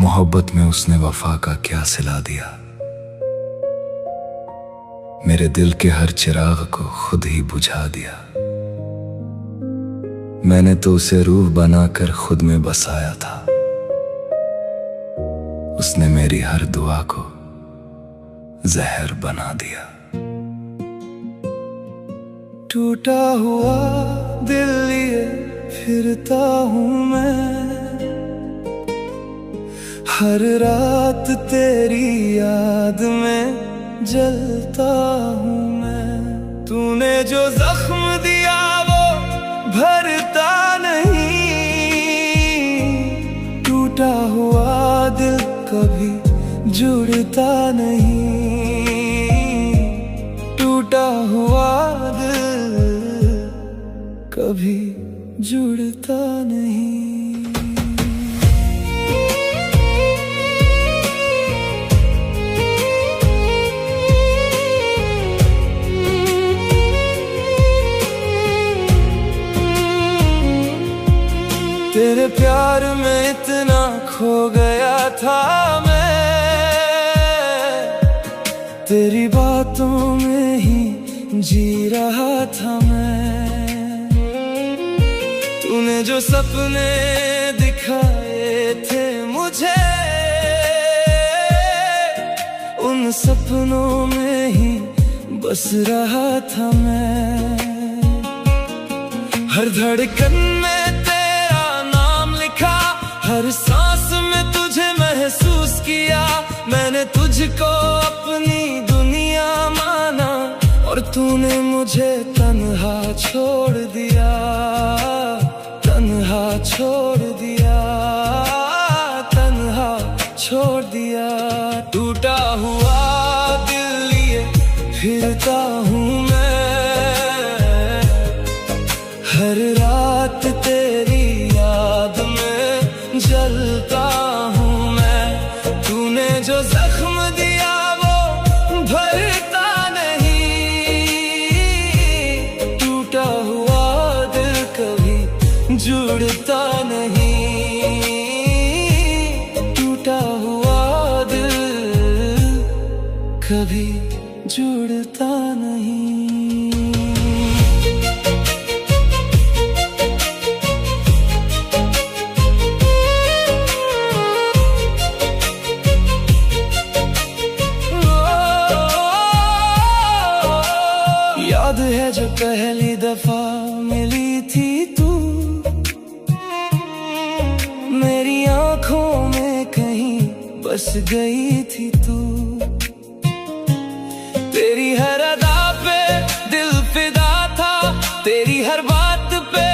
मोहब्बत में उसने वफा का क्या सिला दिया। मेरे दिल के हर चिराग को खुद ही बुझा दिया। मैंने तो उसे रूह बनाकर खुद में बसाया था। उसने मेरी हर दुआ को जहर बना दिया। टूटा हुआ दिल लिए फिरता हूँ मैं, हर रात तेरी याद में जलता हूँ मैं। तूने जो जख्म दिया वो भरता नहीं, टूटा हुआ दिल कभी जुड़ता नहीं, टूटा हुआ दिल कभी जुड़ता नहीं। तेरे प्यार में इतना खो गया था मैं, तेरी बातों में ही जी रहा था मैं। तूने जो सपने दिखाए थे मुझे, उन सपनों में ही बस रहा था मैं। हर धड़कन में हर सांस में तुझे महसूस किया। मैंने तुझको अपनी दुनिया माना और तूने मुझे तन्हा छोड़ दिया, तन्हा छोड़ दिया, तन्हा छोड़ दिया। टूटा हुआ दिल लिए फिरता हूँ मैं, हर रात तेरी याद में जलता हूँ मैं। तूने जो जख्म दिया वो भरता नहीं, टूटा हुआ दिल कभी जुड़ता नहीं, टूटा हुआ दिल कभी जुड़ता नहीं। याद है जो पहली दफा मिली थी तू, मेरी आंखों में कहीं बस गई थी तू। तेरी हर अदा पे दिल फिदा था, तेरी हर बात पे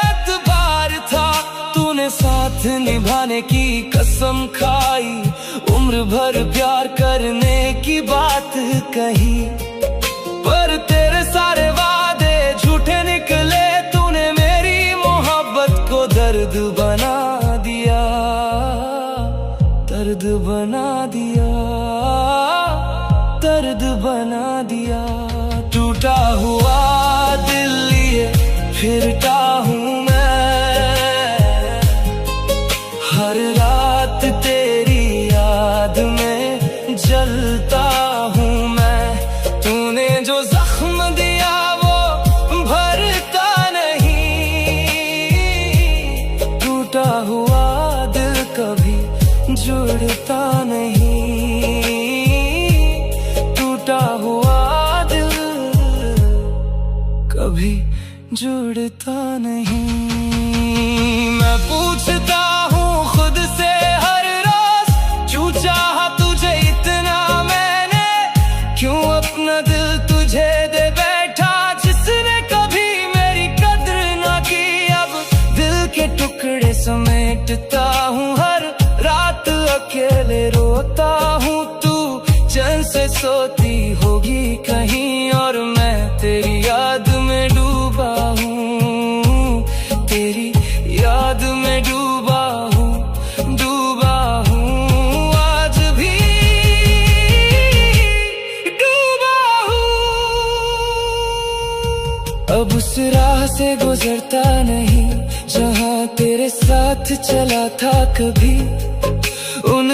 एतबार था। तूने साथ निभाने की कसम खाई, उम्र भर प्यार करने की बात कही, पर तेरे सारे वादे झूठे निकले। तूने मेरी मोहब्बत को दर्द बना दिया, दर्द बना दिया, दर्द बना दिया। टूटा हुआ दिल लिए फिरता हूँ मैं, हर रात तेरी याद में जलता हूँ मैं। तूने जो जख्म दिया वो भरता नहीं, टूटा हुआ दिल कभी जुड़ता नहीं, टूटा हुआ दिल कभी जुड़ता नहीं। मैं पूछता हूँ खुद से हर रोज, क्यों चाहा तुझे इतना मैंने, क्यों अपना दिल तुझे दे बैठा, जिसने कभी मेरी कद्र ना की। अब दिल के टुकड़े समेटता हूँ, हर रात अकेले रोता हूँ। तू चैन से सोती होगी कहीं और मैं तेरी याद में डूबा हूँ, तेरी याद में डूबा हूँ, डूबा हूँ, आज भी डूबा हूँ। अब उस राह से गुजरता नहीं जहाँ तेरे साथ चला था कभी, उन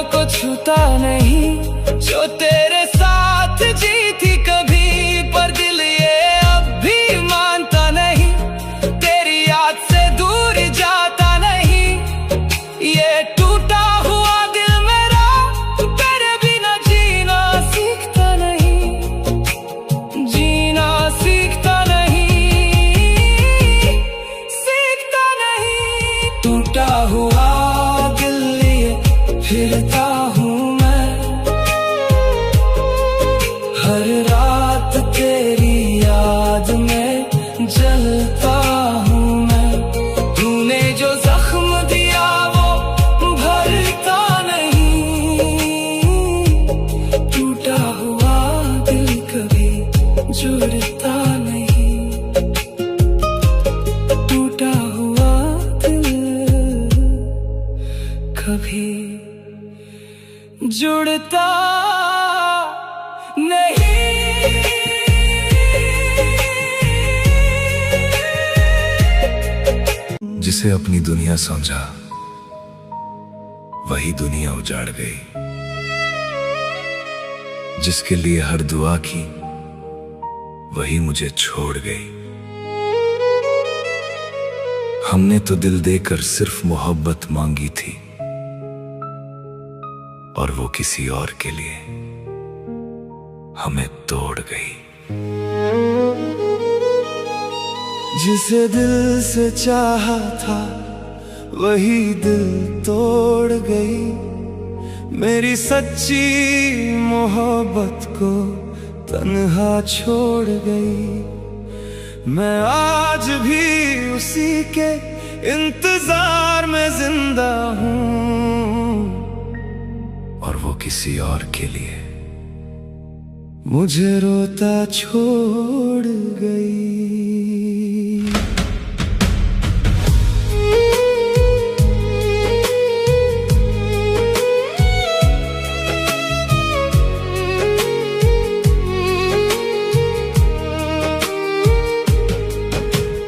दिलों को छूता नहीं, जो तेरे साथ जी थी कभी, पर दिल ये अब भी मानता नहीं, तेरी याद से दूर जाता नहीं। ये टूटा हुआ दिल मेरा तेरे बिना जीना सीखता नहीं, जीना सीखता नहीं, सीखता नहीं। टूटा हुआ दिल लिए फिरता हूँ मैं, हर रात तेरी याद में जलता हूँ मैं। तूने जो जख्म दिया वो भरता नहीं, टूटा हुआ दिल कभी जुड़ता नहीं, टूटा हुआ दिल कभी जुड़ता नहीं। जिसे अपनी दुनिया समझा वही दुनिया उजाड़ गई, जिसके लिए हर दुआ की वही मुझे छोड़ गई। हमने तो दिल देकर सिर्फ मोहब्बत मांगी थी, और वो किसी और के लिए हमें तोड़ गई। जिसे दिल से चाहा था वही दिल तोड़ गई, मेरी सच्ची मोहब्बत को तन्हा छोड़ गई। मैं आज भी उसी के इंतजार में जिंदा हूँ, और वो किसी और के लिए मुझे रोता छोड़ गई।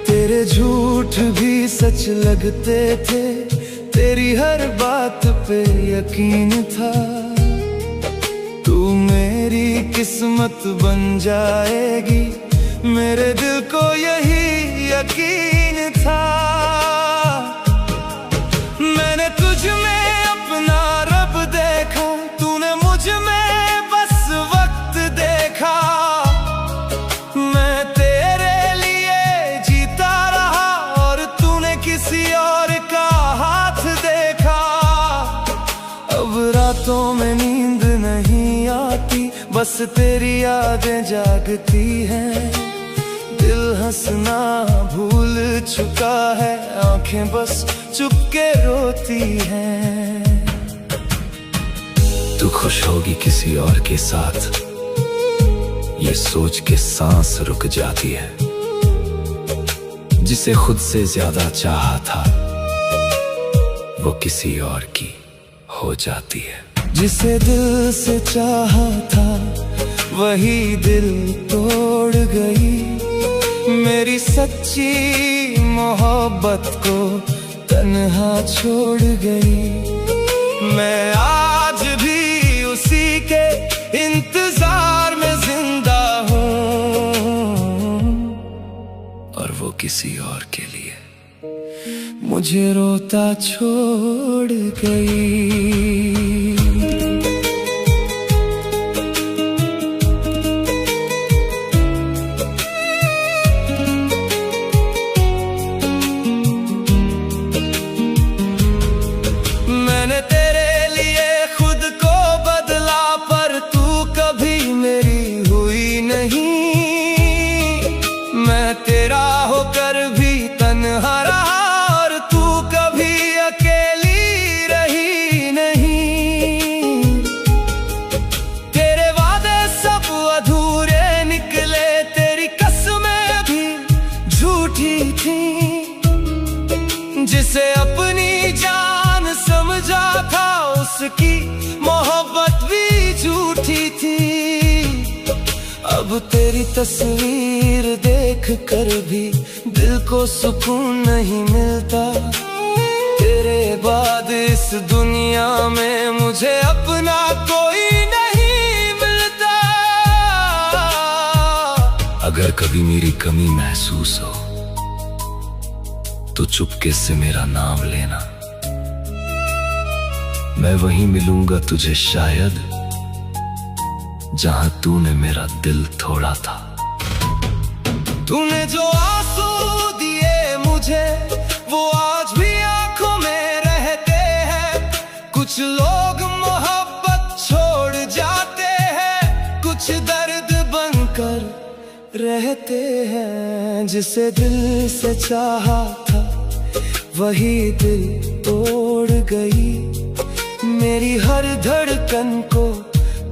तेरे झूठ भी सच लगते थे, तेरी हर बात पे यकीन था। तू मेरी किस्मत बन जाएगी, मेरे दिल को यही यकीन था। मैंने तुझ में अपना रब देखा, तूने मुझ में बस वक्त देखा। मैं तेरे लिए जीता रहा और तूने किसी और का हाथ देखा। अब रातों में नींद नहीं आती, बस तेरी यादें जागती हैं। दिल हंसना भूल चुका है, आंखें बस चुपके रोती हैं। तू खुश होगी किसी और के साथ, ये सोच के सांस रुक जाती है। जिसे खुद से ज्यादा चाहा था वो किसी और की हो जाती है। जिसे दिल से चाहा था वही दिल तोड़ गई, मेरी सच्ची मोहब्बत को तन्हा छोड़ गई। मैं आज भी उसी के इंतजार में जिंदा हूँ, और वो किसी और के लिए मुझे रोता छोड़ गई। मैंने तेरे लिए खुद को बदला, पर तू कभी मेरी हुई नहीं। मैं तेरा होकर भी तन्हा रहा, और तू कभी अकेली रही नहीं। तेरे वादे सब अधूरे निकले, तेरी कसमें भी झूठी थी। जिसे अपनी जान समझा था उसकी मोहब्बत भी झूठी थी। अब तेरी तस्वीर देख कर भी दिल को सुकून नहीं मिलता। तेरे बाद इस दुनिया में मुझे कभी मेरी कमी महसूस हो तो चुपके से मेरा नाम लेना। मैं वहीं मिलूंगा तुझे शायद जहां तूने मेरा दिल तोड़ा था। तूने जो आंसू दिए मुझे वो आज भी आंखों में रहते हैं। कुछ लोग मोहब्बत छोड़ जाते हैं, कुछ दर्द बनकर रहते हैं। जिसे दिल से चाहा था वही दिल तोड़ गई, मेरी हर धड़कन को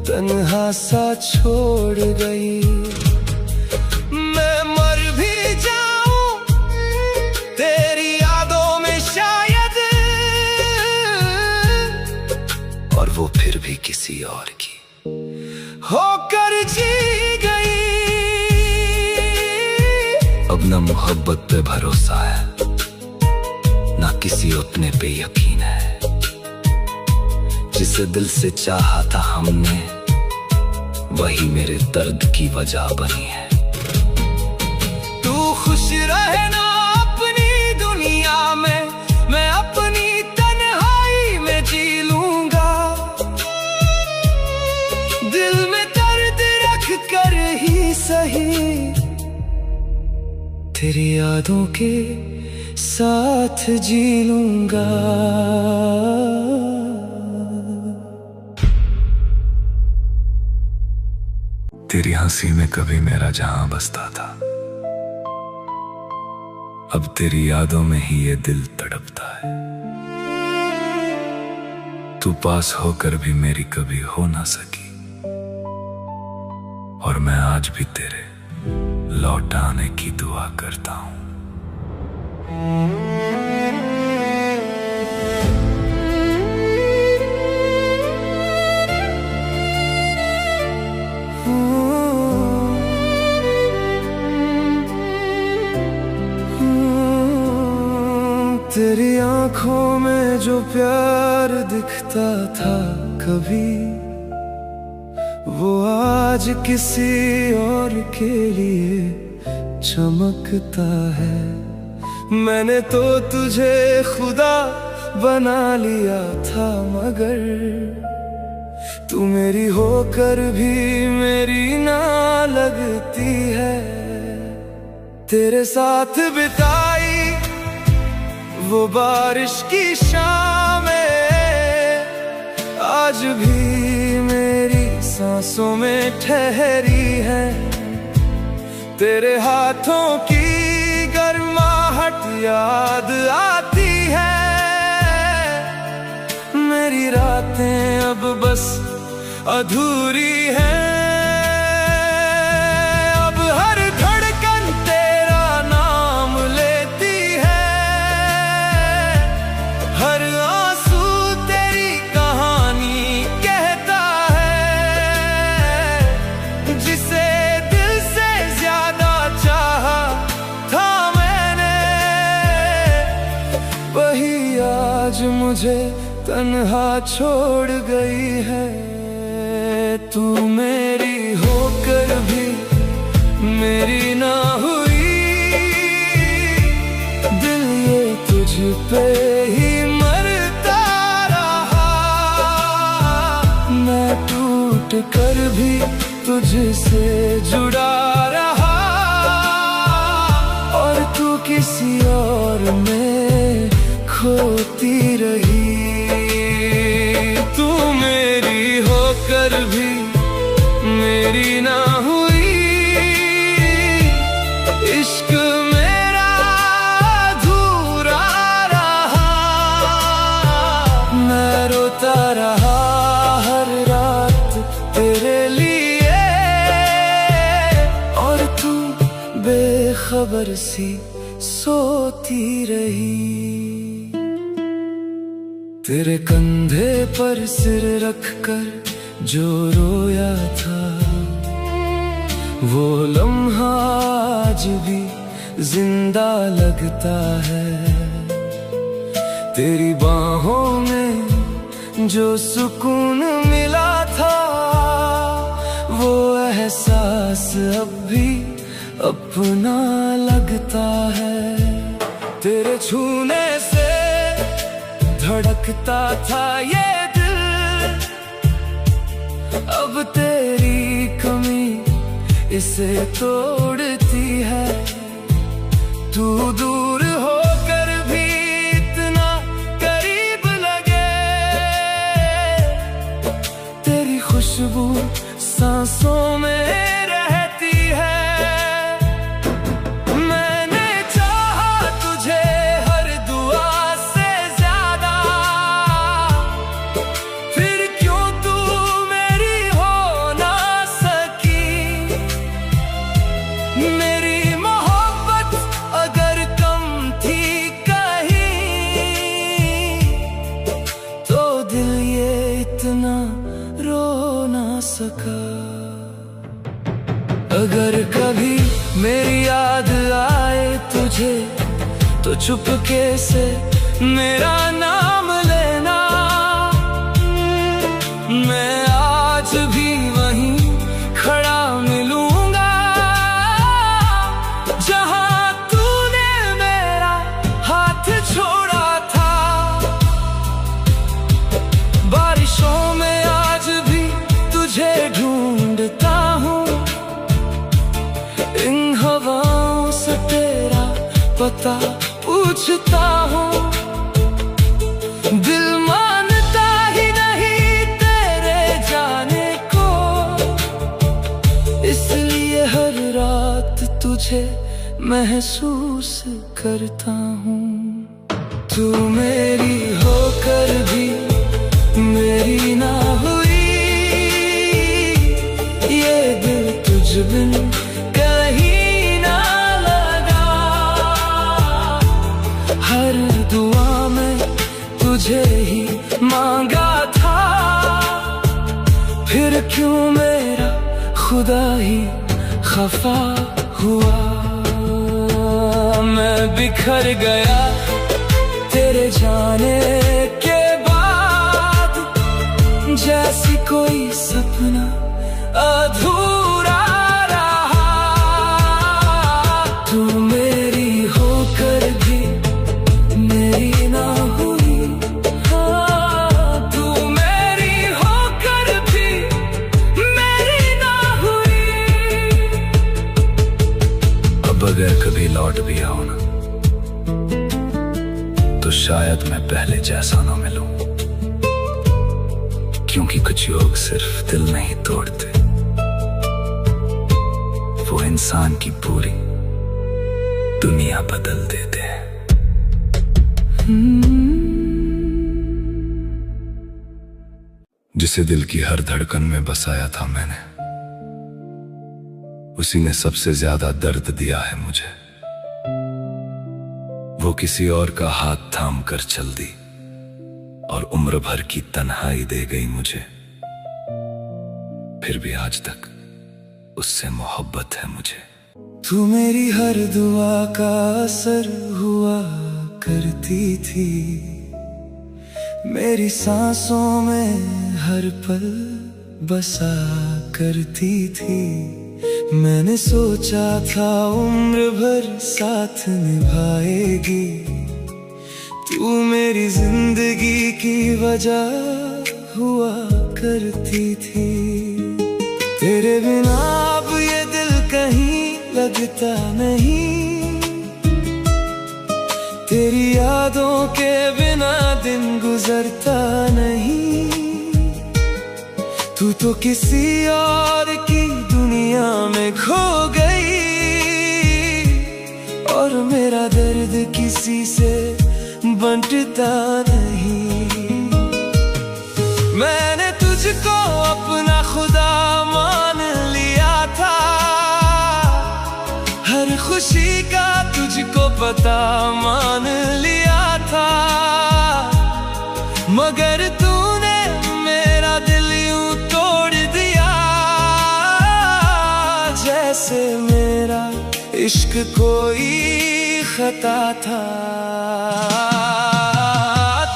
तन्हा सा छोड़ गई। मैं मर भी जाऊं तेरी यादों में शायद, और वो फिर भी किसी और की होकर जी गई। अब ना मोहब्बत पे भरोसा है, ना किसी अपने पे यकीन है। जिसे दिल से चाहा था हमने वही मेरे दर्द की वजह बनी है। तू खुश रहना अपनी दुनिया में, मैं अपनी तन्हाई में जी लूंगा। दिल में दर्द रख कर ही सही तेरी यादों के साथ जी लूंगा। तेरी हंसी में कभी मेरा जहां बसता था, अब तेरी यादों में ही ये दिल तड़पता है। तू पास होकर भी मेरी कभी हो ना सकी, और मैं आज भी तेरे लौट आने की दुआ करता हूं। तेरी आंखों में जो प्यार दिखता था कभी, वो आज किसी और के लिए चमकता है। मैंने तो तुझे खुदा बना लिया था, मगर तू मेरी होकर भी मेरी ना लगती है। तेरे साथ बिताई वो बारिश की शामें आज भी मेरी सांसों में ठहरी है। तेरे हाथों की गर्माहट याद आती है। मेरी रातें अब बस अधूरी हैं। मुझे तन्हा छोड़ गई है। तू मेरी होकर भी मेरी ना हुई, दिल ये तुझ पे ही मरता रहा। मैं टूट कर भी तुझसे जुड़ा रहा, और तू किसी और में खोती रही। तू मेरी होकर भी मेरी ना हुई, इश्क मेरा अधूरा रहा। मैं रोता रहा हर रात तेरे लिए, और तू बेखबर सी सोती रही। तेरे कंधे पर सिर रखकर जो रोया था, वो लम्हा आज भी जिंदा लगता है। तेरी बाहों में जो सुकून मिला था, वो एहसास अब भी अपना लगता है। तेरे छूने से धड़कता था ये दिल, अब तेरी कमी इसे तोड़ती है। तू दूर होकर भी इतना करीब लगे, तेरी खुशबू सांसों में रहती है। मैंने चाहा तुझे हर दुआ से ज्यादा, फिर क्यों तू मेरी हो ना सकी। मेरी मोहब्बत अगर कम थी कहीं, तो दिल ये इतना रो ना सका। अगर कभी मेरी याद आए तुझे, तो चुपके से मेरा नाम लेना। मैं आज भी वहीं खड़ा मिलूंगा, जहां तूने मेरा हाथ छोड़ा था। बारिशों में आज भी तुझे ढूंढता हूँ, इन हवाओं से तेरा पता पूछता हूँ। दिल मानता ही नहीं तेरे जाने को, इसलिए हर रात तुझे महसूस करता हूँ। तू मेरी होकर भी मेरी ना हुई, ये दिल तुझ बिन कहीं ना लगा। हर दुआ में तुझे ही मांगा था, फिर क्यों मेरा खुदा ही खफा हुआ। मैं बिखर गया तेरे जाने के बाद, जैसी कोई सपना अधूरा रहा। तू मेरी होकर भी मेरी ना हुई, हाँ तू मेरी होकर भी मेरी ना हुई। अब अगर कभी लौट भी आओ ना, तो शायद मैं पहले जैसा ना मिलूं, क्योंकि कुछ योग सिर्फ दिल नहीं तोड़ते, वो इंसान की पूरी दुनिया बदल देते हैं। जिसे दिल की हर धड़कन में बसाया था मैंने, उसी ने सबसे ज्यादा दर्द दिया है मुझे। वो किसी और का हाथ थाम कर चल दी और उम्र भर की तन्हाई दे गई मुझे। फिर भी आज तक उससे मोहब्बत है मुझे। तू मेरी हर दुआ का असर हुआ करती थी, मेरी सांसों में हर पल बसा करती थी। मैंने सोचा था उम्र भर साथ निभाएगी, तू मेरी जिंदगी की वजह हुआ करती थी। तेरे बिना अब ये दिल कहीं लगता नहीं, तेरी यादों के बिना दिन गुजरता नहीं। तू तो किसी और की दुनिया में खो गई, और मेरा दर्द किसी से बंटता नहीं। मैंने तुझको अपना खुदा मान लिया था, हर खुशी का तुझको पता मान लिया था। मगर तूने मेरा दिल यूं तोड़ दिया, जैसे मेरा इश्क कोई खता था।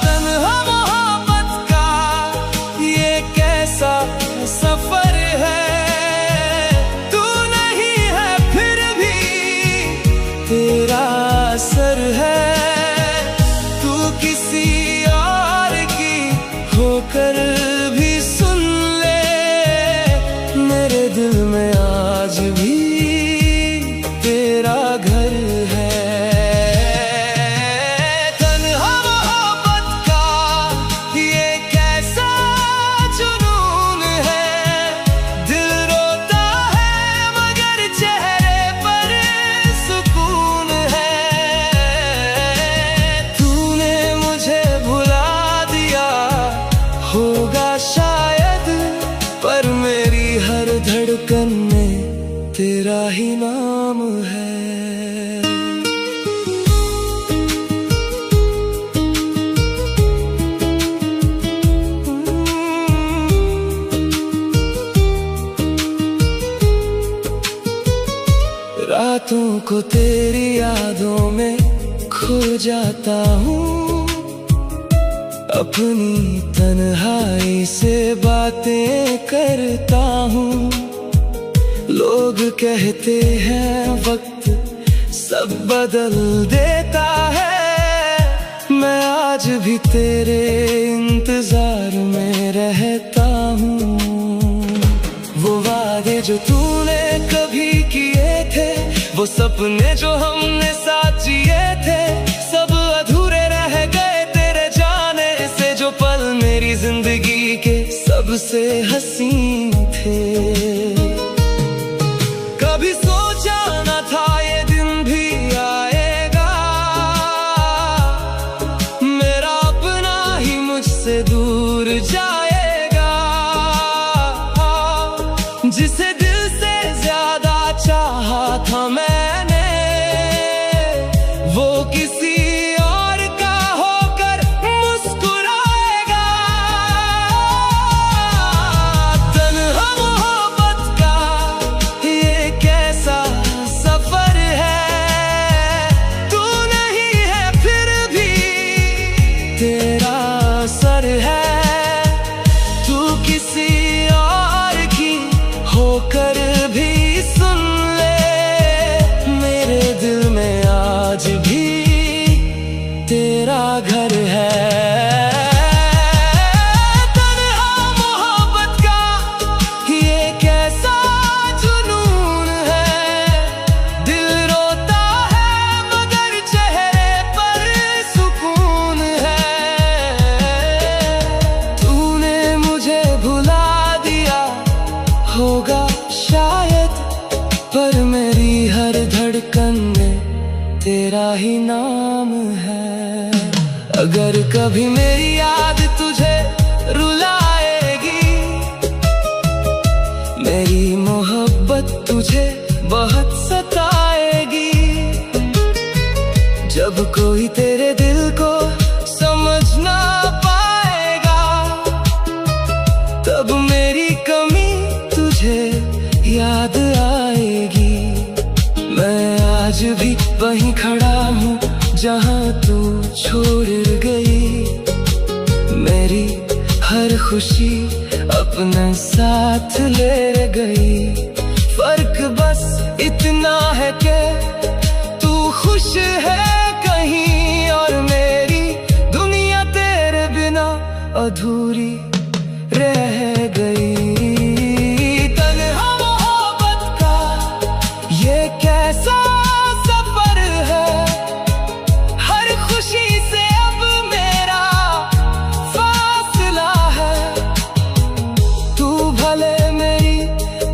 तन्हा मोहब्बत का ये कैसा सफर है, तू नहीं है फिर भी होकर भी सुन ले, मेरे दिल में आज भी तेरा घर है। तन्हा मोहब्बत का ये कैसा जुनून है, दिल रोता है मगर चेहरे पर सुकून है। तूने मुझे भुला दिया होगा शायद, पर मेरी हर धड़कन में तेरा ही नाम है। रातों को तेरी यादों में खो जाता हूँ, अपनी तन्हाई से बातें करता हूँ। लोग कहते हैं वक्त सब बदल देता है, मैं आज भी तेरे इंतजार में रहता हूँ। वो वादे जो तूने कभी किए थे, वो सपने जो हमने साथ जिए थे, सब अधूरे रह गए तेरे जाने से। जो पल मेरी जिंदगी के सबसे हसीन थे, कभी सोचा न था ये दिन भी आएगा, मेरा अपना ही मुझसे दूर जाएगा। जिसे दिल से ज्यादा चाहा था मैंने, वो किसी और का होकर मुस्कुराएगा। तन्हा मोहब्बत का ये कैसा सफर है, तू नहीं है फिर भी तेरा असर है। तू किसी और की होकर भी सुन ले, मेरे दिल में आज भी तेरा घर है। तन्हा मोहब्बत का ये कैसा जुनून है, दिल रोता है मगर चेहरे पर सुकून है। तूने मुझे भुला दिया होगा शायद, पर मेरी हर धड़कन में तेरा ही नाम है। अगर कभी मेरी याद तुझे रुलाएगी, मेरी मोहब्बत तुझे बहुत सताएगी। जब कोई तेरे दिल को समझ ना पाएगा, तब मेरी कमी तुझे याद आएगी। मैं आज भी वहीं खड़ा हूँ जहाँ तू छोड़ गई, मेरी हर खुशी अपने साथ ले गई। फर्क बस इतना है कि तू खुश है कहीं, और मेरी दुनिया तेरे बिना अधूरी रह गई। तन्हा मोहब्बत का ये कैसा सफर है, हर खुशी से अब मेरा फासला है। तू भले मेरी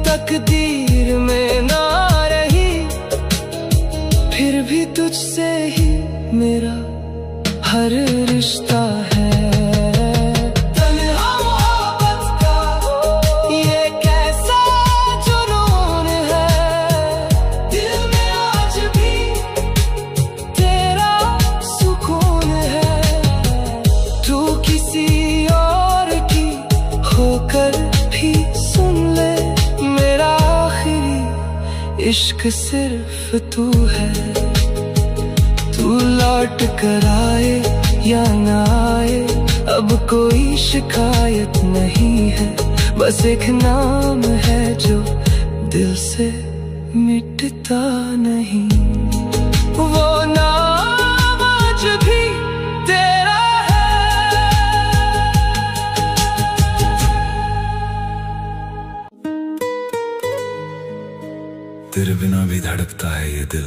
तकदीर में ना रही, फिर भी तुझसे ही मेरा हर रिश्ता है। इश्क सिर्फ तू है, तू लौट कर आए या ना आए, अब कोई शिकायत नहीं है। बस एक नाम है जो दिल से मिटता नहीं, वो नाम आज भी तेरा है। तेरे बिना भी धड़कता है ये दिल,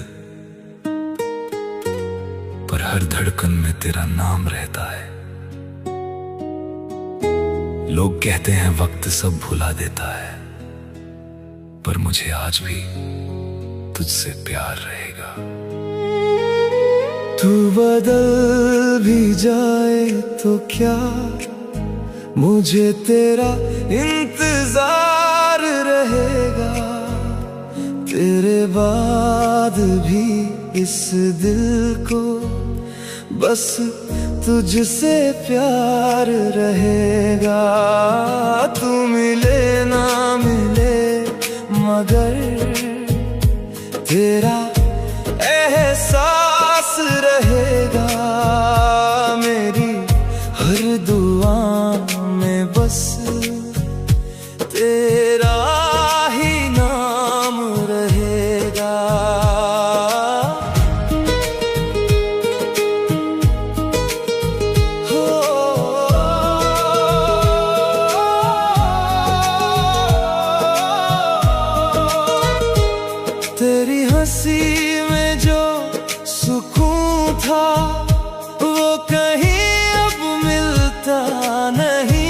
पर हर धड़कन में तेरा नाम रहता है। लोग कहते हैं वक्त सब भुला देता है, पर मुझे आज भी तुझसे प्यार रहेगा। तू बदल भी जाए तो क्या, मुझे तेरा इंतजार रहेगा। तेरे बाद भी इस दिल को बस तुझसे प्यार रहेगा। तू मिले ना मिले मगर तेरा एहसास रहेगा। मेरी हर दुआ में बस तेरा ही नाम रहेगा। तेरी हंसी में जो सुकून था वो कहीं अब मिलता नहीं।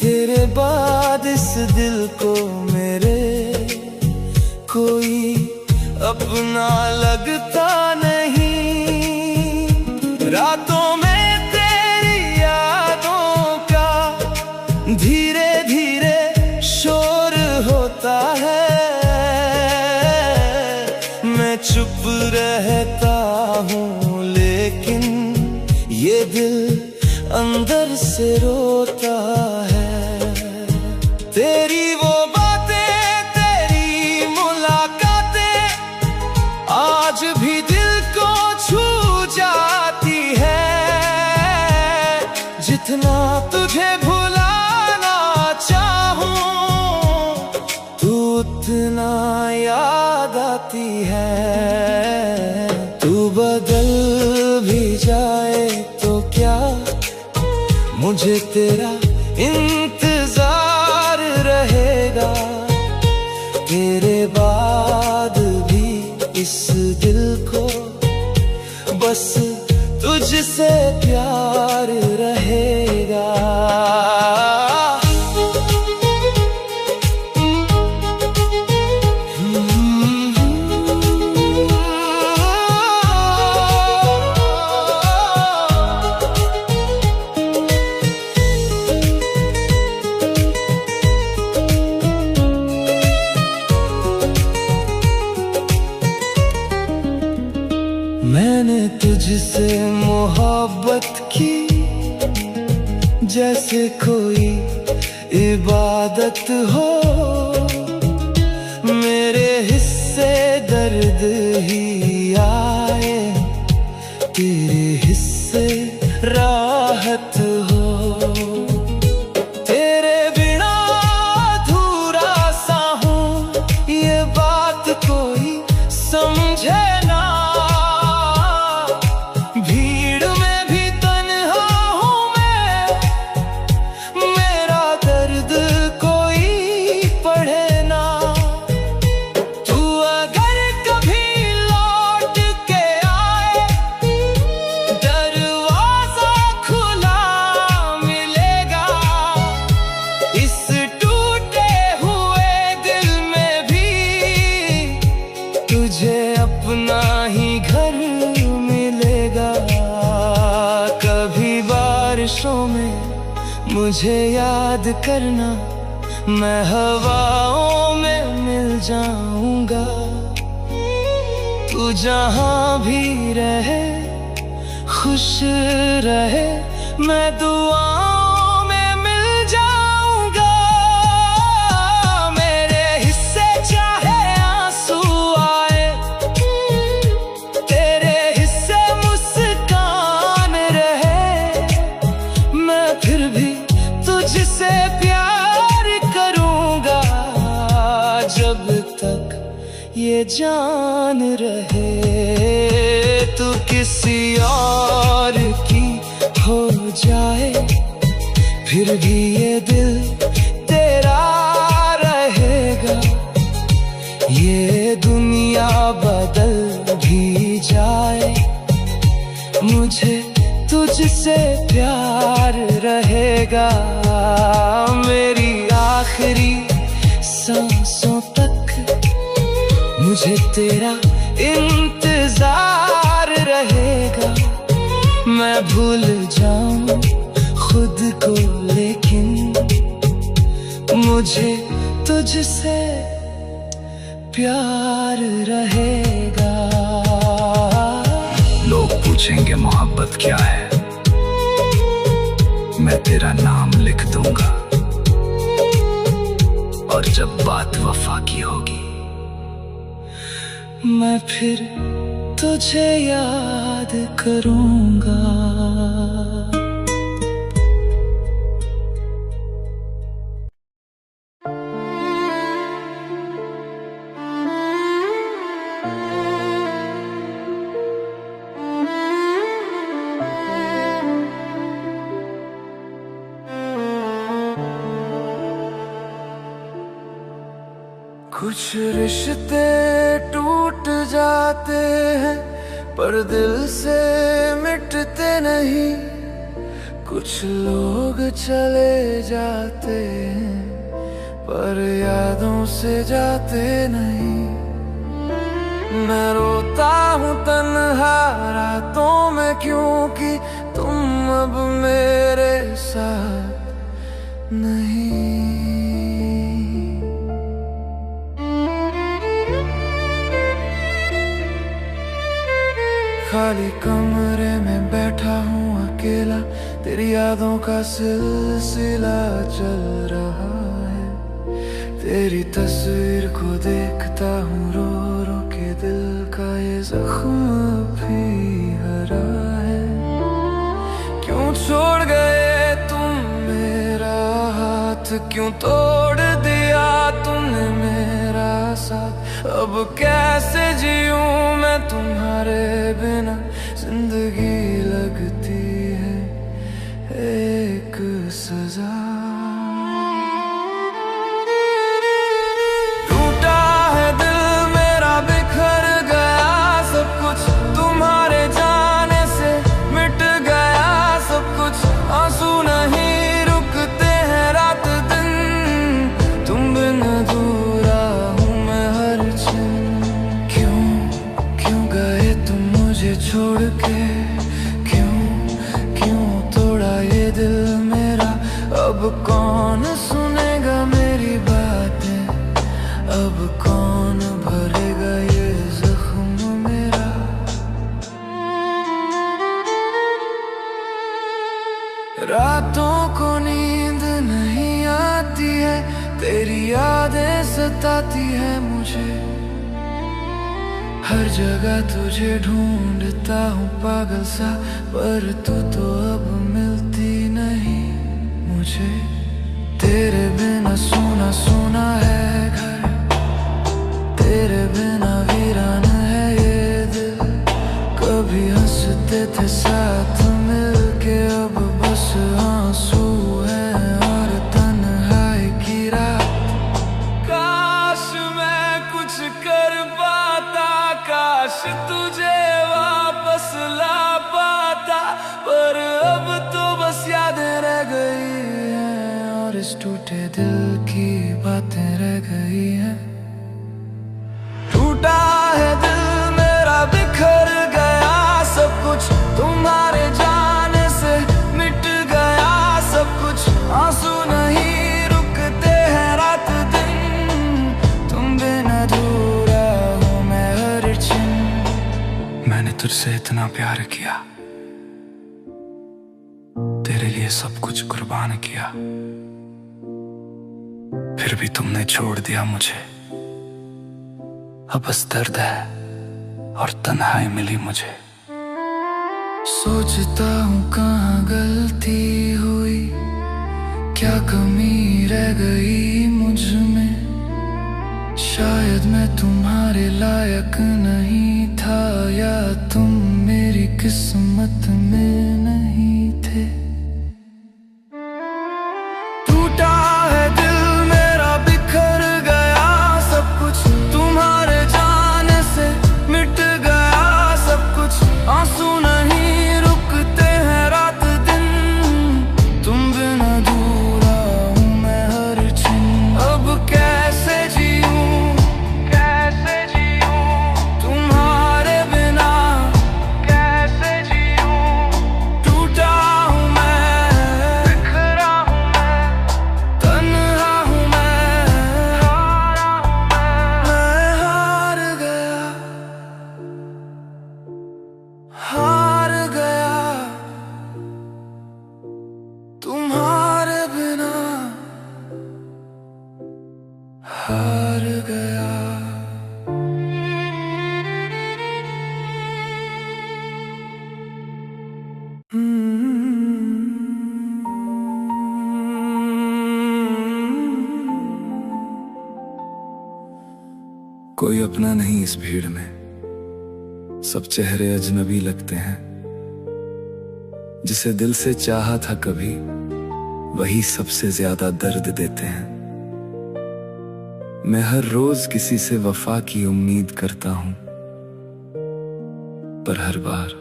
तेरे बाद इस दिल को मेरे कोई अपना लगता नहीं। रातों में तेरी यादों का धीरे धीरे शोर होता है। मैं चुप रहता हूँ लेकिन ये दिल अंदर से रोता है। तेरी वो बातें, तेरी मुलाकातें आज भी दिल को छू जाती है। जितना तुझे भुलाना चाहूं तू उतना याद आती है। तू बदल भी जाए तो क्या, मुझे तेरा इंतजार रहेगा। तेरे बाद भी इस दिल को बस तुझसे प्यार रहेगा। मैंने तुझसे मोहब्बत की जैसे कोई इबादत हो। मेरे हिस्से दर्द ही आए, तेरे हिस्से राहत हो। तेरे बिना अधूरा सा हूँ ये बात कोई समझे ना। भीड़ में भी तन्हा हूँ मैं, मेरा दर्द कोई पढ़े ना। तू अगर कभी लौट के आए दरवाजा खुला मिलेगा। इस टूटे हुए दिल में भी तुझे अपना ही घर मिलेगा। कभी बारिशों में मुझे याद करना, मैं हवाओं में मिल जाऊंगा। तू जहां भी रहे खुश रहे, मैं दुआओं में मिल जाऊंगा। मेरे हिस्से चाहे आंसू आए, तेरे हिस्से मुस्कान रहे। मैं फिर भी तुझसे प्यार करूंगा जब तक ये जान रहे। तू किसी और की हो जाए फिर भी ये दिल तेरा रहेगा। तुझसे प्यार रहेगा मेरी आखिरी सांसों तक। मुझे तेरा इंतजार रहेगा। मैं भूल जाऊं खुद को लेकिन मुझे तुझसे प्यार रहेगा। लोग पूछेंगे मोहब्बत क्या है, मैं तेरा नाम लिख दूंगा। और जब बात वफा की होगी, मैं फिर तुझे याद करूंगा। कुछ रिश्ते टूट जाते हैं पर दिल से मिटते नहीं। कुछ लोग चले जाते हैं पर यादों से जाते नहीं। मैं रोता हूँ तन्हा रातों में क्योंकि तुम अब मेरे साथ नहीं। खाली कमरे में बैठा हूँ अकेला, तेरी यादों का सिलसिला चल रहा है। तेरी तस्वीर को देखता हूँ रो रो के, दिल का ये जख्म भी हरा है। क्यों छोड़ गए तुम मेरा हाथ, क्यों तोड़ दिया तुमने मेरा साथ। अब कैसे जीऊं मैं तुम्हारे बिना, जिंदगी लगती है एक सजा। टूटा है दिल मेरा बिखर गया, सब कुछ तुम्हारे जाने से मिट गया सब कुछ। आंसू नहीं रुकते हैं रात दिन, तुम बिन अधूरा हूँ मैं हर क्षण। क्यों गए तुम मुझे छोड़ के, क्यों तोड़ा ये दिल मेरा। अब कौन सुनेगा मेरी बातें, अब कौन भरेगा ये जख्म मेरा। रातों को नींद नहीं आती है, तेरी यादें सताती है मुझे। हर जगह तुझे ढूंढता हूँ पागल सा, पर तू तो अब मिलती नहीं मुझे। तेरे बिना सूना सूना है घर, तेरे बिना वीरान है ये दिल। कभी हंसते थे साथ मिलके, अब बस आंसू है और तन्हाई की रात। काश मैं कुछ कर पाता, काश तुझे वापस ला पाता, पर अब तो बस यादें रह गई हैं और इस टूटे दिल की बातें रह गई हैं। टूटा है दिल मेरा बिखर गया, सब कुछ तुम्हारे जाने से मिट गया सब कुछ। आंसू नहीं रुकते हैं रात दिन, तुम बिन अधूरा हूँ मैं हर क्षण। मैंने तुझसे इतना प्यार किया, तेरे लिए सब कुछ कुर्बान किया, फिर भी तुमने छोड़ दिया मुझे। अब बस दर्द है और तन्हाई मिली मुझे। सोचता हूँ कहाँ गलती हुई, क्या कमी रह गई मुझ में। शायद मैं तुम्हारे लायक नहीं था, या तुम मेरी किस्मत में नहीं थे। टूटा है दिल मेरा बिखर गया, सब कुछ तुम्हारे जाने से मिट गया सब कुछ। आंसू नहीं रुकते हैं रात कोई अपना नहीं इस भीड़ में, सब चेहरे अजनबी लगते हैं। जिसे दिल से चाहा था कभी, वही सबसे ज्यादा दर्द देते हैं। मैं हर रोज किसी से वफा की उम्मीद करता हूं, पर हर बार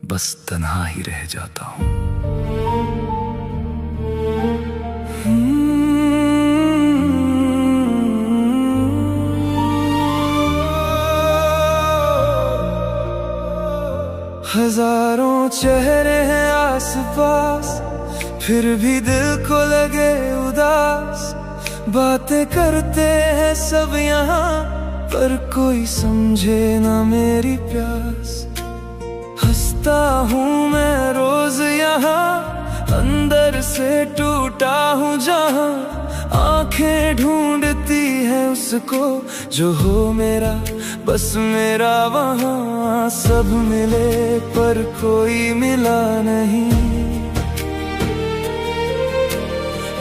बस तन्हा ही रह जाता हूं। हजारों चेहरे हैं आसपास, फिर भी दिल को लगे उदास। बातें करते हैं सब यहाँ, पर कोई समझे ना मेरी प्यास। हंसता हूँ मैं रोज यहाँ, अंदर से टूटा हूँ जहाँ। आंखें ढूंढती है उसको जो हो मेरा, बस मेरा वहाँ। सब मिले पर कोई मिला नहीं,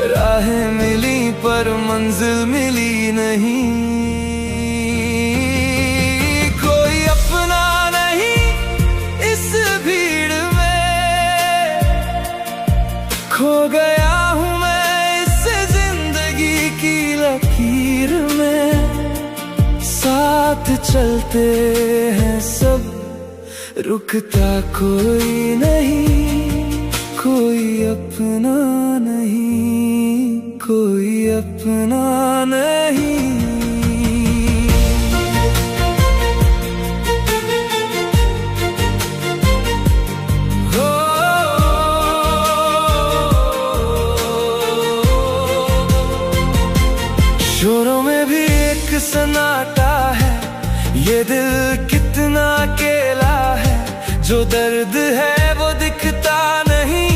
राहें मिली पर मंजिल मिली नहीं। कोई अपना नहीं इस भीड़ में, खो गया हूँ मैं इस जिंदगी की लकीर में। साथ चलते हैं सब, रुकता कोई नहीं। कोई अपना नहीं, कोई अपना नहीं। शोरों में भी एक सन्नाटा है, ये दिल कितना अकेला है। जो दर्द है वो दिखता नहीं,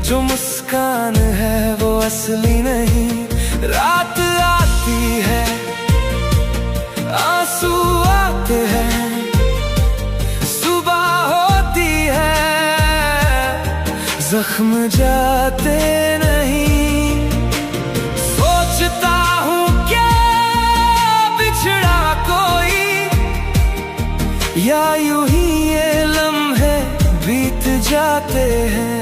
जो मुस्कान है वो असली नहीं। रात आती है, आंसू आते हैं, सुबह होती है, जख्म जाते नहीं। सोचता हूँ क्या बिछड़ा कोई, या यूं ही ये लम्हे बीत जाते हैं।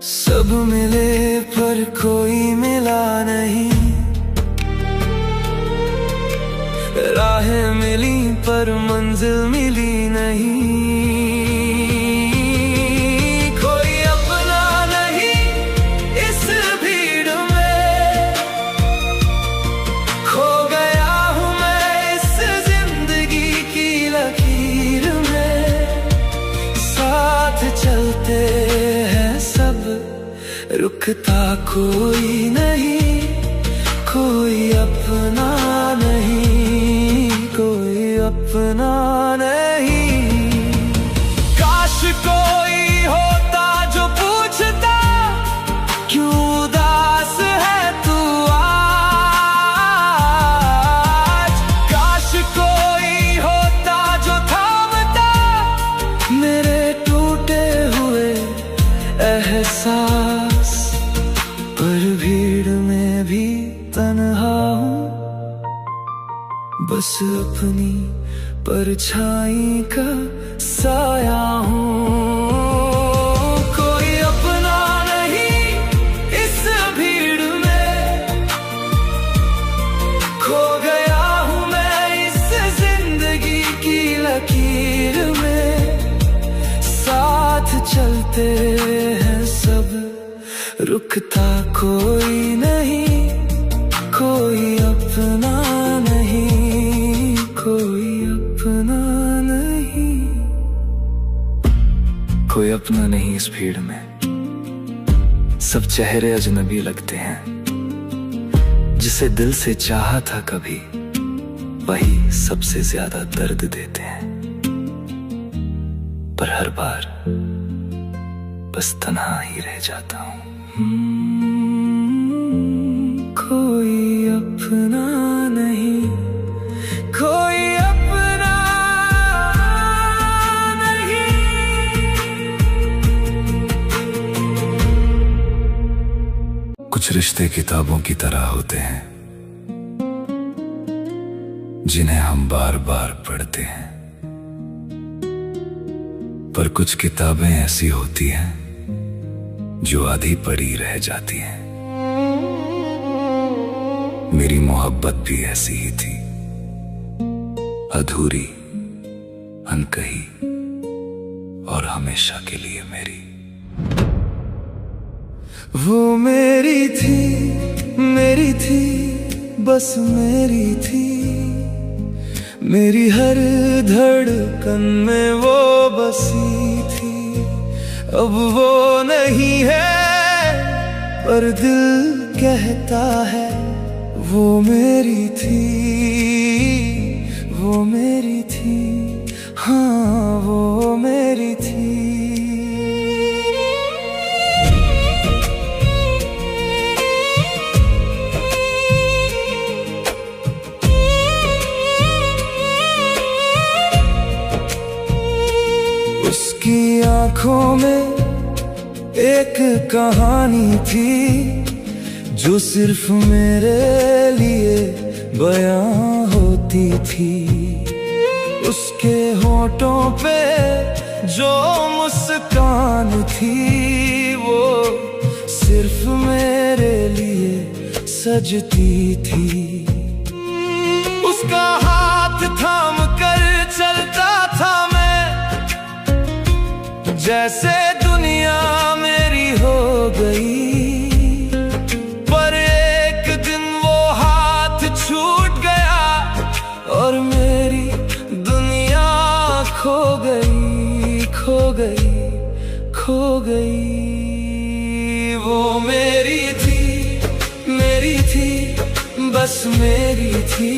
सब मिले पर कोई मिला नहीं, राहें मिली पर मंजिल मिली नहीं। कोई अपना नहीं इस भीड़ में, खो गया हूँ मैं इस जिंदगी की लकीर में। साथ चलते हैं सब, रुकता कोई नहीं। कोई अपना नहीं, कोई अपना नहीं। काश कोई होता जो पूछता, क्यों उदास है तू आज। काश कोई होता जो थामता मेरे टूटे हुए एहसास। पर भीड़ में भी तन्हा हूँ, बस अपनी परछाई का साया हूँ। कोई अपना नहीं इस भीड़ में, खो गया हूँ मैं इस जिंदगी की लकीर में। साथ चलते हैं सब, रुकता कोई नहीं। कोई अपना नहीं, कोई अपना नहीं। कोई अपना नहीं इस भीड़ में, सब चेहरे अजनबी लगते हैं। जिसे दिल से चाहा था कभी, वही सबसे ज्यादा दर्द देते हैं। पर हर बार बस तन्हा ही रह जाता हूँ। कोई अपना नहीं, कोई अपना नहीं। कुछ रिश्ते किताबों की तरह होते हैं, जिन्हें हम बार बार पढ़ते हैं। पर कुछ किताबें ऐसी होती हैं जो आधी पढ़ी रह जाती हैं। मेरी मोहब्बत भी ऐसी ही थी, अधूरी, अनकही और हमेशा के लिए मेरी। वो मेरी थी, बस मेरी थी। मेरी हर धड़कन में वो बसी थी। अब वो नहीं है, पर दिल कहता है वो मेरी थी, वो मेरी थी, हाँ वो मेरी थी। उसकी आंखों में एक कहानी थी जो सिर्फ मेरे लिए बयां होती थी। उसके होठों पे जो मुस्कान थी वो सिर्फ मेरे लिए सजती थी। उसका हाथ थाम कर चलता था मैं, जैसे दुनिया मेरी हो गई। पर एक दिन वो हाथ छूट गया और मेरी दुनिया खो गई, खो गई, खो गई। वो मेरी थी, बस मेरी थी।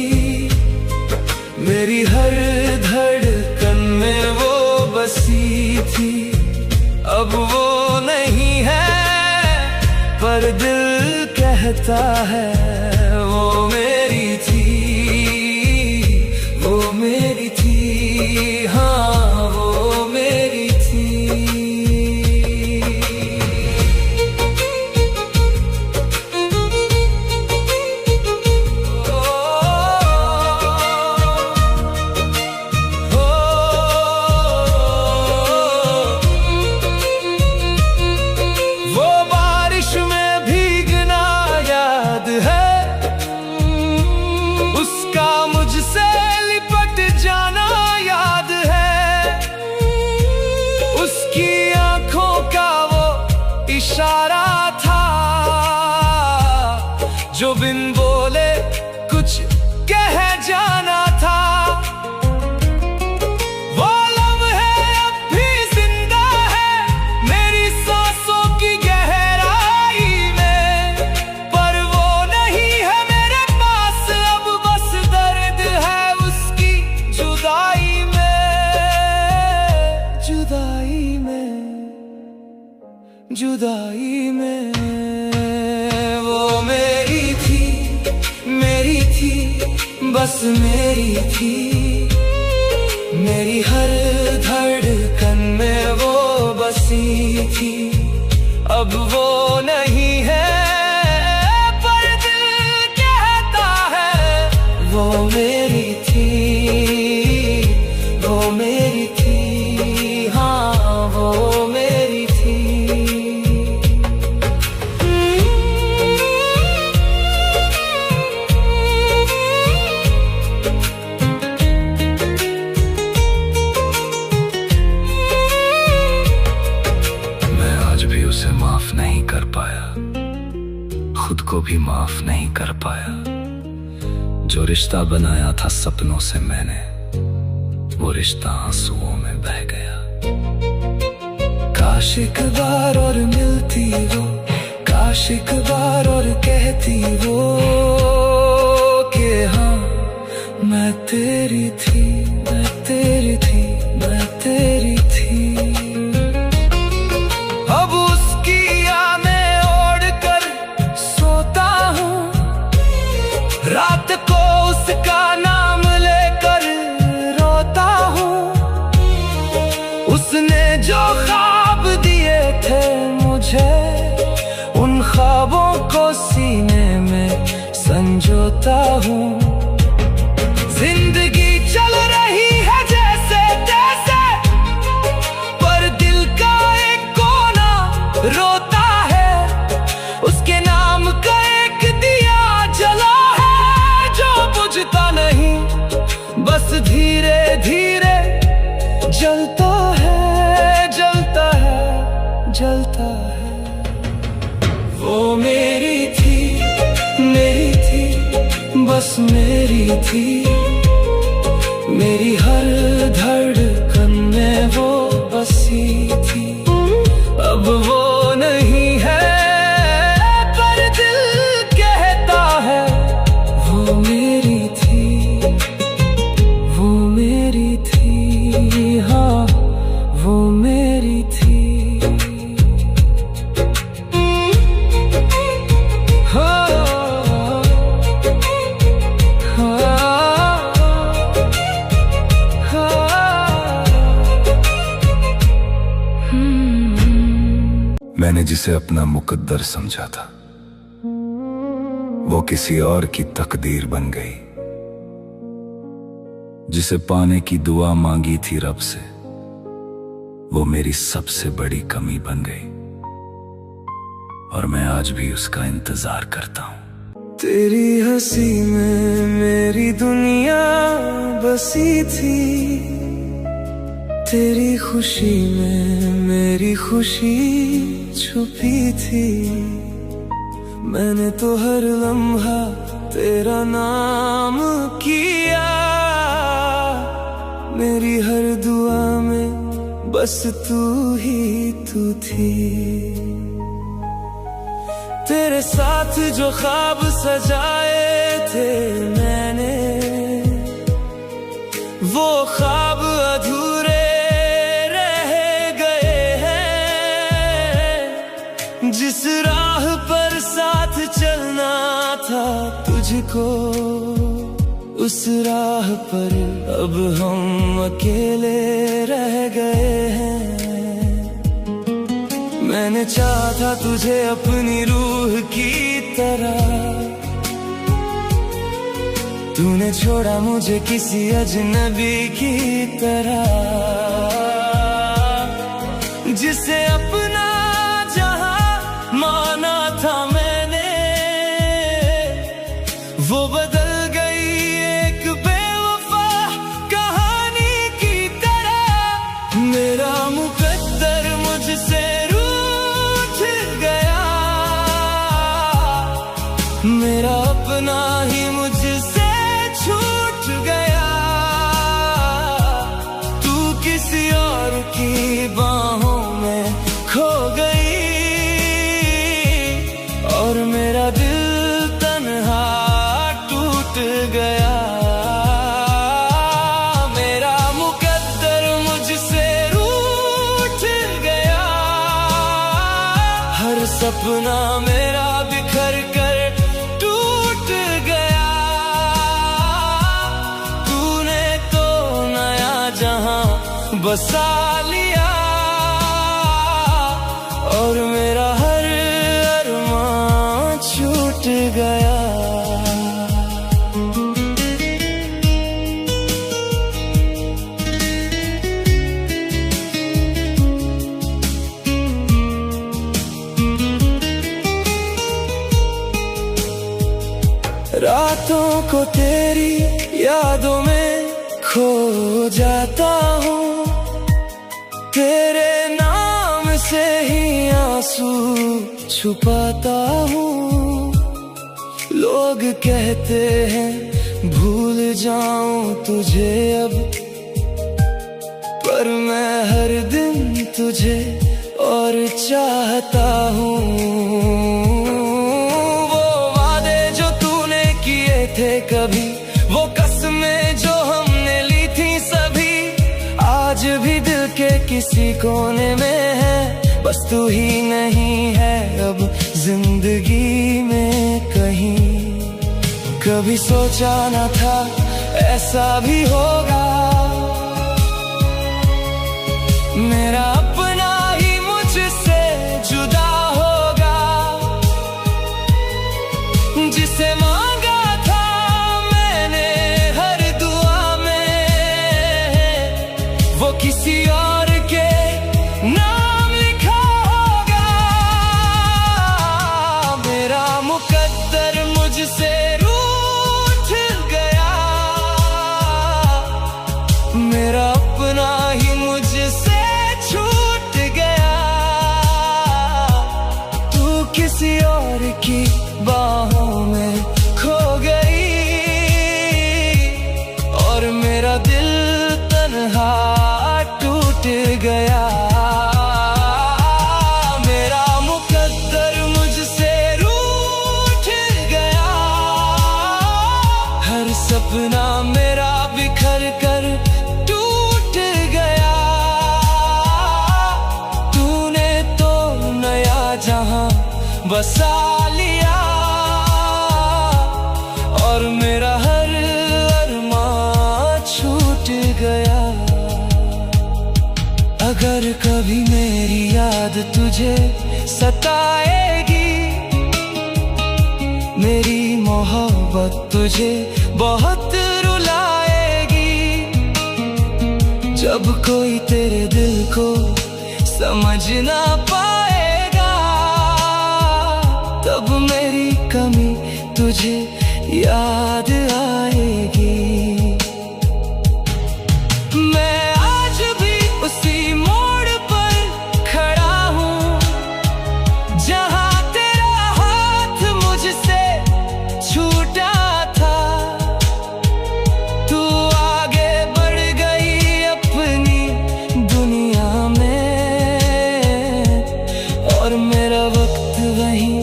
मेरी हर धड़कन में वो बसी थी। अब वो नहीं है, पर दिल कहता है वो मेरी थी, वो मेरी थी, हाँ वो मेरी थी। इशारा था जो बिन बोले कुछ कह जाना था। वो लम्हे अब भी जिंदा है मेरी सांसों की गहराई में, पर वो नहीं है मेरे पास अब, बस दर्द है उसकी जुदाई में, जुदाई में, जुदाई में। वो मेरी थी, बस मेरी थी। मेरी हर धड़कन में वो बसी थी। अब वो नहीं है, पर दिल कहता है वो मेरी थी, वो मेरी थी, हाँ वो मेरी थी। उसे माफ नहीं कर पाया, खुद को भी माफ नहीं कर पाया। जो रिश्ता बनाया था सपनों से मैंने, वो रिश्ता आंसुओं में बह गया। काश एक बार और मिलती वो, काश एक बार और कहती वो कि हाँ मैं तेरी थी, मैं तेरी थी, मैं तेरी थी। अब उसकी यादें ओढ़ कर सोता हूँ, रात को उसका नाम लेकर रोता हूँ। उसने जो ख्वाब दिए थे मुझे, उन ख्वाबों को सीने में संजोता हूँ। जिंदगी रोता है, उसके नाम का एक दिया जला है जो बुझता नहीं, बस धीरे धीरे जलता है, जलता है, जलता है। वो मेरी थी, बस मेरी थी, मेरी हर धड़कन में वो बसी थी। अब वो नहीं है पर दिल कहता है वो मेरी थी, वो मेरी थी, हाँ वो मेरी थी। मैंने जिसे अपना मुकद्दर समझा था, वो किसी और की तकदीर बन गई। जिसे पाने की दुआ मांगी थी रब से, वो मेरी सबसे बड़ी कमी बन गई, और मैं आज भी उसका इंतजार करता हूँ। तेरी हंसी में मेरी दुनिया बसी थी, तेरी खुशी में मेरी खुशी छुपी थी। मैंने तो हर लम्हा तेरा नाम किया, मेरी हर दुआ में बस तू ही तू थी। तेरे साथ जो ख्वाब सजाए थे मैंने, वो ख्वाब अधूरे जिस राह पर साथ चलना था तुझको, उस राह पर अब हम अकेले रह गए हैं। मैंने चाहा था तुझे अपनी रूह की तरह, तूने छोड़ा मुझे किसी अजनबी की तरह। जिसे अपना माना था मैंने, वो बदल गई एक बेवफा कहानी की तरह। मेरा मुकद्दर मुझसे रूठ गया, मेरा अपना ही मुझसे छूट गया। तू किसी और की बाहों में खो गई, और मेरा दिल तन्हा टूट गया। मेरा मुकद्दर मुझसे रूठ गया, हर सपना मेरा बिखर कर टूट गया। तूने तो नया जहां बसा लिया, और मेरा हर छूट गया। रातों को तेरी यादों में खो जाता हूँ, तेरे नाम से ही आंसू छुपाता हूँ। लोग कहते हैं भूल जाऊं तुझे अब, पर मैं हर दिन तुझे और चाहता हूँ। वो वादे जो तूने किए थे कभी, वो कसमें जो हमने ली थी सभी, आज भी दिल के किसी कोने में है। बस तू ही नहीं है अब जिंदगी में कहीं। कभी सोचा न था ऐसा भी होगा, मेरा अपना ही मुझसे जुदा होगा। जिसे मांगा था मैंने हर दुआ में, वो किसी और के नाम लिखा होगा। किसी और की बाहों में खो गई और मेरा दिल तन्हा टूट गया। मेरा मुकद्दर मुझसे रूठ गया, हर सपना मेरा बिखर कर टूट गया। तूने तो नया जहां बसा लिया और मेरा हर अरमान छूट गया। अगर कभी मेरी याद तुझे सताएगी, मेरी मोहब्बत तुझे बहुत रुलाएगी। जब कोई तेरे दिल को समझ ना पाएगा, तब मेरी कमी तुझे याद आएगी। मैं आज भी उसी मोड़ पर खड़ा हूँ, जहाँ तेरा हाथ मुझसे छूटा था। तू आगे बढ़ गई अपनी दुनिया में और मेरा वक्त वहीं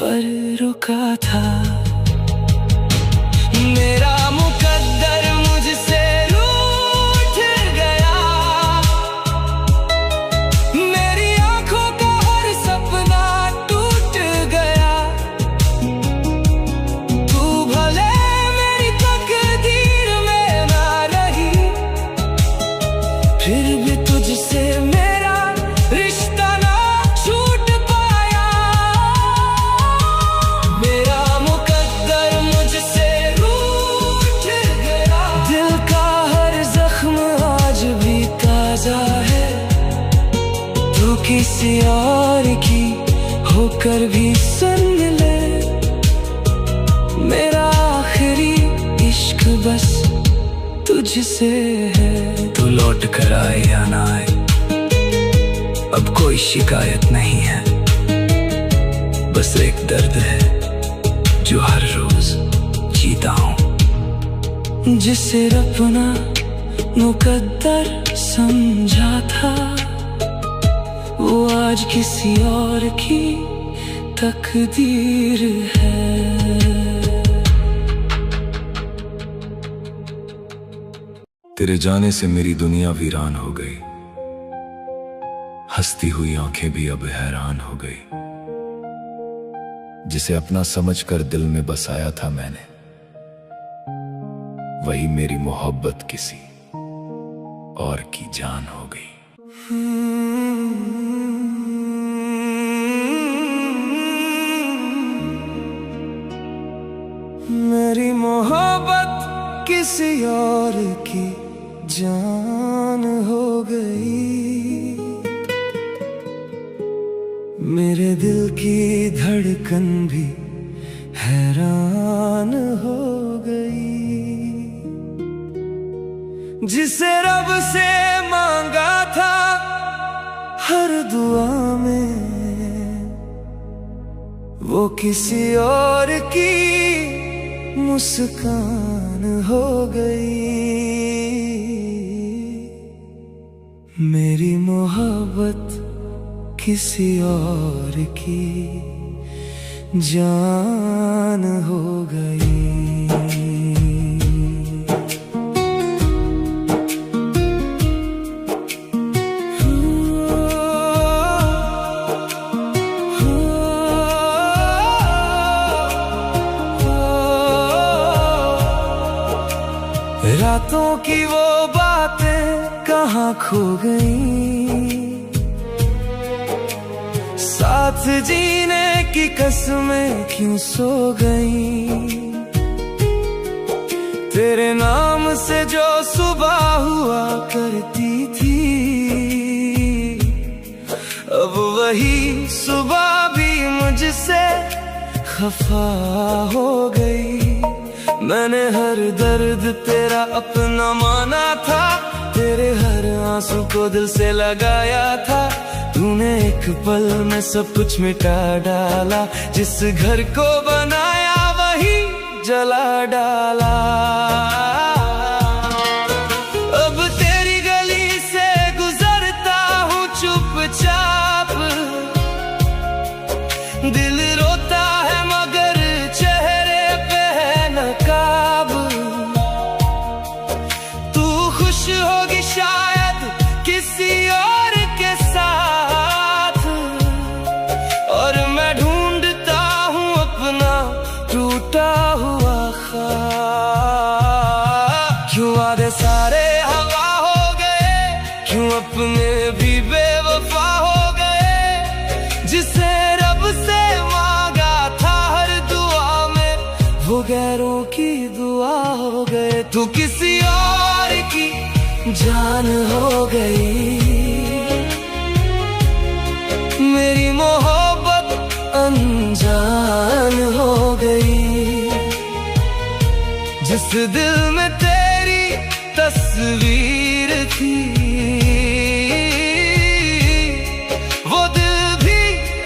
पर रुका था। मेरा मुकद्दर मुझसे रूठ गया, मेरी आंखों का हर सपना टूट गया। तू भले मेरी तकदीर में ना रही, फिर भी तुझसे मेरा रिश्ता ना छूट पाया। मेरा मुकद्दर मुझसे रूठ गया, दिल का हर जख्म आज भी ताजा है। तू किसी और की होकर भी सुन ले, मेरा आखिरी इश्क बस तुझसे है। तू लौट कर आए या ना आए, अब कोई शिकायत नहीं है। बस एक दर्द है जो हर रोज जीता हूँ, जिसे अपना मुकद्दर समझा था, वो आज किसी और की तकदीर है। तेरे जाने से मेरी दुनिया वीरान हो गई, हंसती हुई आंखें भी अब हैरान हो गई। जिसे अपना समझकर दिल में बसाया था मैंने, वही मेरी मोहब्बत किसी और की जान हो गई। मेरी मोहब्बत किसी और की जान हो गई, मेरे दिल की धड़कन भी हैरान हो गई। जिसे रब से मांगा था हर दुआ में, वो किसी और की मुस्कान हो गई। मेरी मोहब्बत किसी और की जान हो गई। रातों की वो बातें कहाँ खो गईं, साथ जीने की कसमें क्यों सो गईं। तेरे नाम से जो सुबह हुआ करती थी, अब वही सुबह भी मुझसे खफा हो गई। मैंने हर दर्द तेरा अपना माना था, तेरे हर आंसू को दिल से लगाया था। तूने एक पल में सब कुछ मिटा डाला, जिस घर को बनाया वही जला डाला। अब तेरी गली से गुजरता हूँ चुपचाप, दिल रोता है मगर चेहरे पे है नकाब। तू खुश होगी शायद किसी और के साथ, और मैं ढूंढता हूँ अपना टूटा हुआ ख्वाब। क्यों वादे सारे हवा हो गए, क्यों अपने भी बेवफा हो गए। जिसे रब से मांगा था हर दुआ में, वो गैरों की दुआ हो गए। तू किसी और की जान हो गई, मेरी मोहब्बत अनजान हो गई। जिस दिल में तेरी तस्वीर थी, वो दिल भी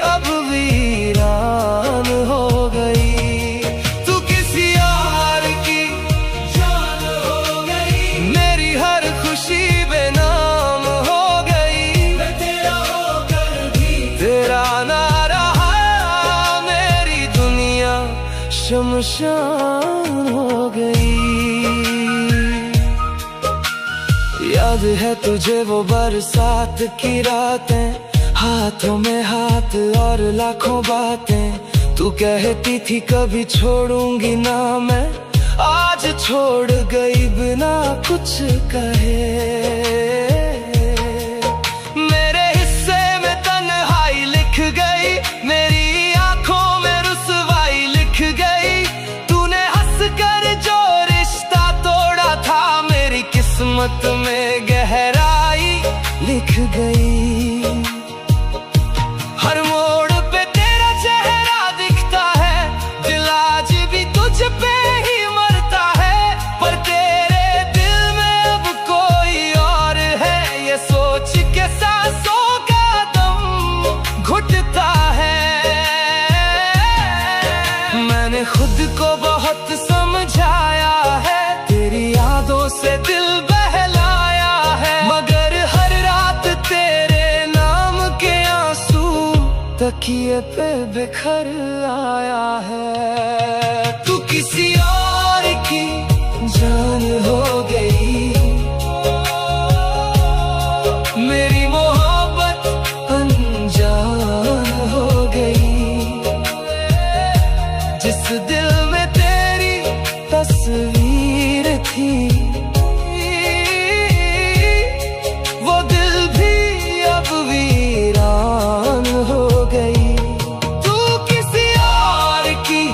अब वीरान हो गई। तू किसी और की जान हो गई, मेरी हर खुशी बेनाम हो गई। मैं तेरा होकर भी तेरा ना रहा, मेरी दुनिया शमशान हो गई। याद है तुझे वो बरसात की रातें, हाथों में हाथ और लाखों बातें। तू कहती थी कभी छोड़ूंगी ना मैं, आज छोड़ गई बिना कुछ कहे। मेरे हिस्से में तन्हाई लिख गई, मेरी आंखों में रुसवाई लिख गई। तूने हंस कर जो रिश्ता तोड़ा था, मेरी किस्मत में गहराई लिख गई। हर मोड़ पे तेरा चेहरा दिखता है, दिल आज भी तुझ पे ही मरता है। पर तेरे दिल में अब कोई और है, ये सोच के सांसों का दम घुटता है। मैंने खुद को बहुत समझाया है, तेरी यादों से दिल बहलाया है। मगर हर रात तेरे नाम के आंसू तकिए पे बिखर आया है। तू किसी और की जान हो गई, मेरी मोहब्बत अनजान हो गई। जिस दिल में तेरी तस्वीर थी, वो दिल भी अब वीरान हो गई। तू किसी और की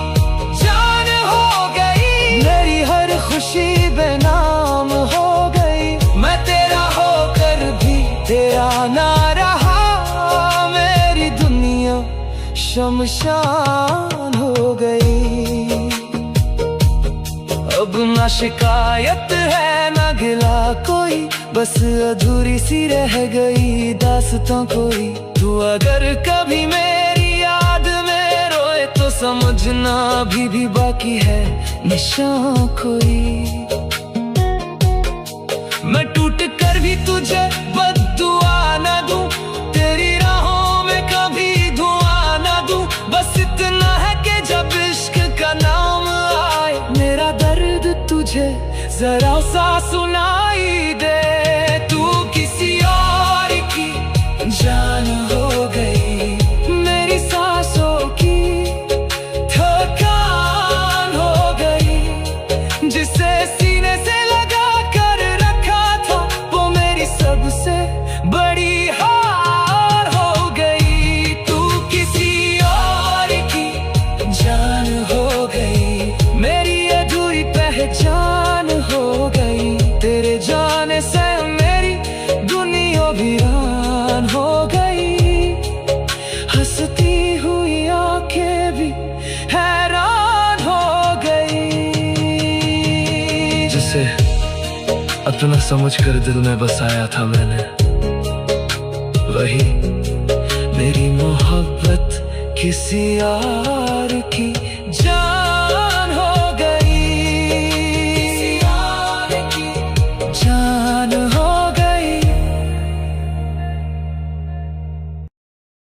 जान हो गई, मेरी हर खुशी बेनाम हो गई। मैं तेरा होकर भी तेरा ना रहा, मेरी दुनिया शमशान हो गई। अब ना शिकायत है ना गिला कोई, बस अधूरी सी रह गई दास्तां कोई। तू अगर कभी मेरी याद में रोए, तो समझना अभी भी बाकी है निशान कोई। मैं टूट कर भी तुझे बद्दुआ न दूं, तेरी राहों में कभी धुआं न दूं। बस इतना है कि जब इश्क का नाम आए, मेरा दर्द तुझे जरा सा सुनाई दे। तू किसी और की जान हो गई, मेरी सांसों की थकान हो गई। जिसे सीने से लगा कर रखा था, वो मेरी सबसे बड़ी हार हो गई। तू किसी और की जान हो गई, मेरी अधूरी पहचान हो गई। तेरे जाने से मेरी दुनिया वीरान हो गई। हंसती हुई आंखें भी हैरान हो गई। जिसे अपना समझकर दिल में बसाया था मैंने, वही किसी